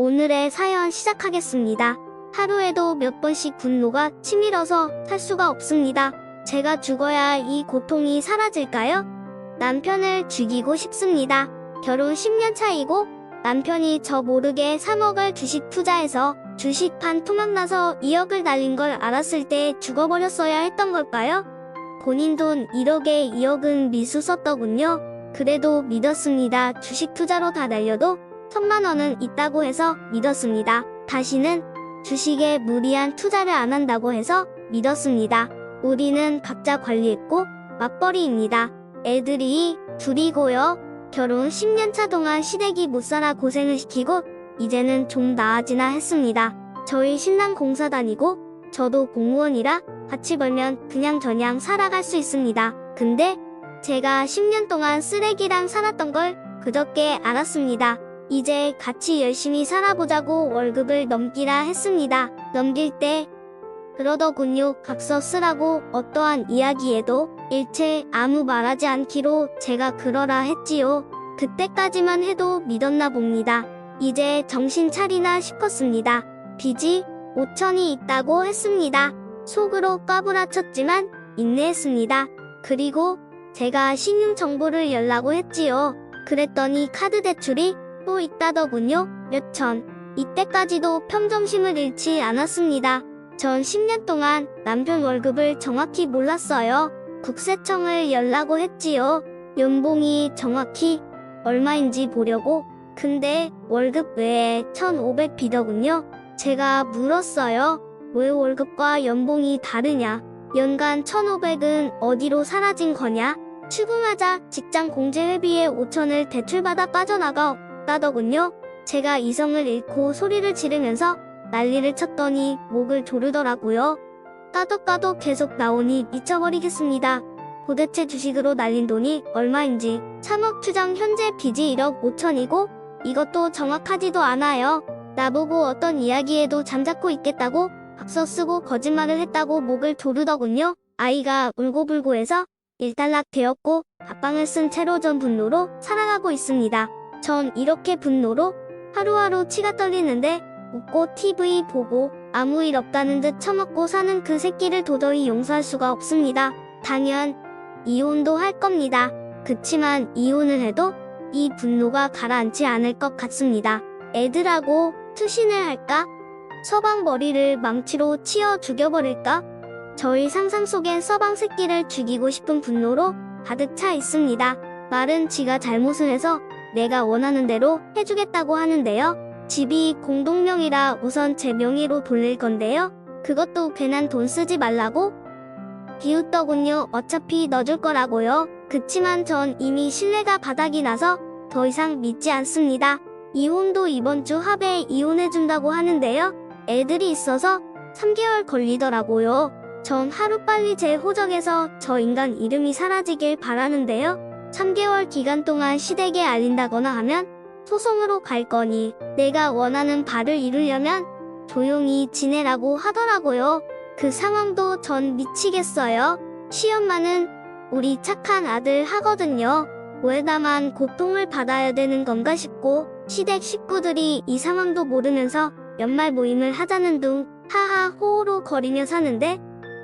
오늘의 사연 시작하겠습니다. 하루에도 몇 번씩 분노가 치밀어서 살 수가 없습니다. 제가 죽어야 이 고통이 사라질까요? 남편을 죽이고 싶습니다. 결혼 10년 차이고 남편이 저 모르게 3억을 주식 투자해서 주식판 토막나서 2억을 날린 걸 알았을 때 죽어버렸어야 했던 걸까요? 본인 돈 1억에 2억은 미수 썼더군요. 그래도 믿었습니다. 주식 투자로 다 날려도 1000만 원은 있다고 해서 믿었습니다. 다시는 주식에 무리한 투자를 안 한다고 해서 믿었습니다. 우리는 각자 관리했고 맞벌이입니다. 애들이 둘이고요. 결혼 10년 차 동안 시댁이 못살아 고생을 시키고 이제는 좀 나아지나 했습니다. 저희 신랑 공사 다니고 저도 공무원이라 같이 벌면 그냥저냥 살아갈 수 있습니다. 근데 제가 10년 동안 쓰레기랑 살았던 걸 그저께 알았습니다. 이제 같이 열심히 살아보자고 월급을 넘기라 했습니다. 넘길 때 그러더군요. 각서 쓰라고 어떠한 이야기에도 일체 아무 말하지 않기로 제가 그러라 했지요. 그때까지만 해도 믿었나 봅니다. 이제 정신 차리나 싶었습니다. 빚이 5천이 있다고 했습니다. 속으로 까부라쳤지만 인내했습니다. 그리고 제가 신용정보를 열라고 했지요. 그랬더니 카드 대출이 또 있다더군요. 몇천. 이때까지도 평정심을 잃지 않았습니다. 전 10년 동안 남편 월급을 정확히 몰랐어요. 국세청을 열라고 했지요. 연봉이 정확히 얼마인지 보려고. 근데 월급 외에 1,500 비더군요. 제가 물었어요. 왜 월급과 연봉이 다르냐? 연간 1,500은 어디로 사라진 거냐? 출근하자 직장 공제회비에 5천을 대출받아 빠져나가 없다더군요. 제가 이성을 잃고 소리를 지르면서 난리를 쳤더니 목을 조르더라고요. 까도 계속 나오니 미쳐버리겠습니다. 도대체 주식으로 날린 돈이 얼마인지. 3억 추정 현재 빚이 1억 5천이고 이것도 정확하지도 않아요. 나보고 어떤 이야기에도 잠자코 있겠다고 각서 쓰고 거짓말을 했다고 목을 조르더군요. 아이가 울고불고 해서 일단락 되었고 밥방을 쓴 채로 전 분노로 살아가고 있습니다. 전 이렇게 분노로 하루하루 치가 떨리는데 웃고 TV 보고 아무 일 없다는 듯 처먹고 사는 그 새끼를 도저히 용서할 수가 없습니다. 당연 이혼도 할 겁니다. 그치만 이혼을 해도 이 분노가 가라앉지 않을 것 같습니다. 애들하고 투신을 할까? 서방 머리를 망치로 치어 죽여버릴까? 저희 상상 속엔 서방 새끼를 죽이고 싶은 분노로 가득 차 있습니다. 말은 지가 잘못을 해서 내가 원하는 대로 해주겠다고 하는데요. 집이 공동명의라 우선 제 명의로 돌릴 건데요. 그것도 괜한 돈 쓰지 말라고 비웃더군요. 어차피 넣어줄 거라고요. 그치만 전 이미 신뢰가 바닥이 나서 더 이상 믿지 않습니다. 이혼도 이번 주 합에 이혼해준다고 하는데요. 애들이 있어서 3개월 걸리더라고요. 전 하루빨리 제 호적에서 저 인간 이름이 사라지길 바라는데요. 3개월 기간 동안 시댁에 알린다거나 하면 소송으로 갈 거니 내가 원하는 바를 이루려면 조용히 지내라고 하더라고요. 그 상황도 전 미치겠어요. 시엄마는 우리 착한 아들 하거든요. 왜 나만 고통을 받아야 되는 건가 싶고 시댁 식구들이 이 상황도 모르면서 연말 모임을 하자는 둥 하하 호호로 거리며 사는데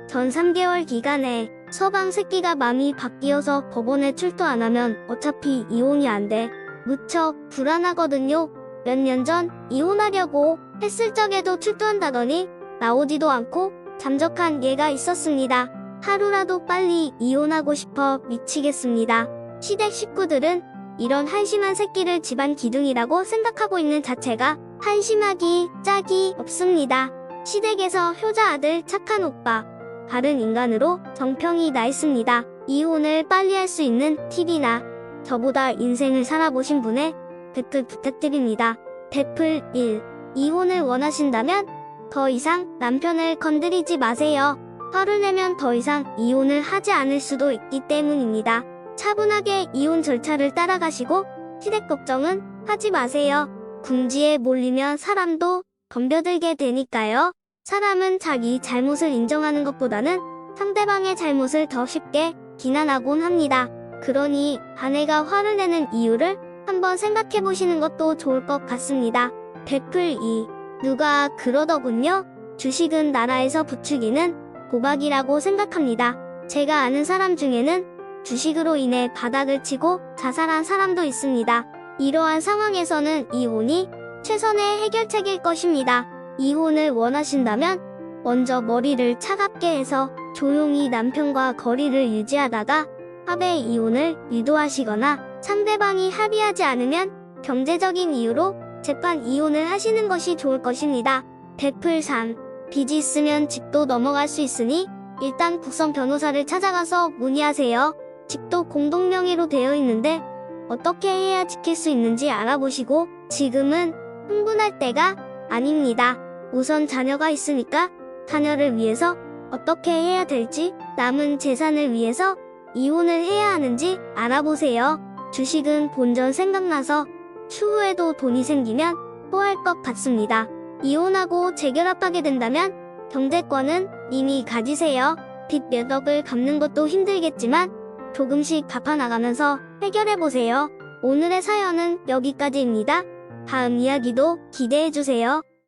전 3개월 기간에 서방 새끼가 맘이 바뀌어서 법원에 출두 안 하면 어차피 이혼이 안 돼. 무척 불안하거든요. 몇 년 전 이혼하려고 했을 적에도 출두한다더니 나오지도 않고 잠적한 얘가 있었습니다. 하루라도 빨리 이혼하고 싶어 미치겠습니다. 시댁 식구들은 이런 한심한 새끼를 집안 기둥이라고 생각하고 있는 자체가 한심하기 짝이 없습니다. 시댁에서 효자 아들 착한 오빠 다른 인간으로 정평이 나 있습니다. 이혼을 빨리 할 수 있는 팁이나 저보다 인생을 살아보신 분의 댓글 부탁드립니다. 댓글 1. 이혼을 원하신다면 더 이상 남편을 건드리지 마세요. 화를 내면 더 이상 이혼을 하지 않을 수도 있기 때문입니다. 차분하게 이혼 절차를 따라가시고 시댁 걱정은 하지 마세요. 궁지에 몰리면 사람도 덤벼들게 되니까요. 사람은 자기 잘못을 인정하는 것보다는 상대방의 잘못을 더 쉽게 비난하곤 합니다. 그러니 아내가 화를 내는 이유를 한번 생각해 보시는 것도 좋을 것 같습니다. 댓글 2. 누가 그러더군요. 주식은 나라에서 부추기는 도박이라고 생각합니다. 제가 아는 사람 중에는 주식으로 인해 바닥을 치고 자살한 사람도 있습니다. 이러한 상황에서는 이혼이 최선의 해결책일 것입니다. 이혼을 원하신다면 먼저 머리를 차갑게 해서 조용히 남편과 거리를 유지하다가 합의 이혼을 유도하시거나 상대방이 합의하지 않으면 경제적인 이유로 재판 이혼을 하시는 것이 좋을 것입니다. 댓글 3. 빚이 있으면 집도 넘어갈 수 있으니 일단 국선 변호사를 찾아가서 문의하세요. 집도 공동명의로 되어 있는데 어떻게 해야 지킬 수 있는지 알아보시고 지금은 흥분할 때가 아닙니다. 우선 자녀가 있으니까 자녀를 위해서 어떻게 해야 될지 남은 재산을 위해서 이혼을 해야 하는지 알아보세요. 주식은 본전 생각나서 추후에도 돈이 생기면 또 할 것 같습니다. 이혼하고 재결합하게 된다면 경제권은 이미 가지세요. 빚 몇 억을 갚는 것도 힘들겠지만 조금씩 갚아나가면서 해결해보세요. 오늘의 사연은 여기까지입니다. 다음 이야기도 기대해주세요.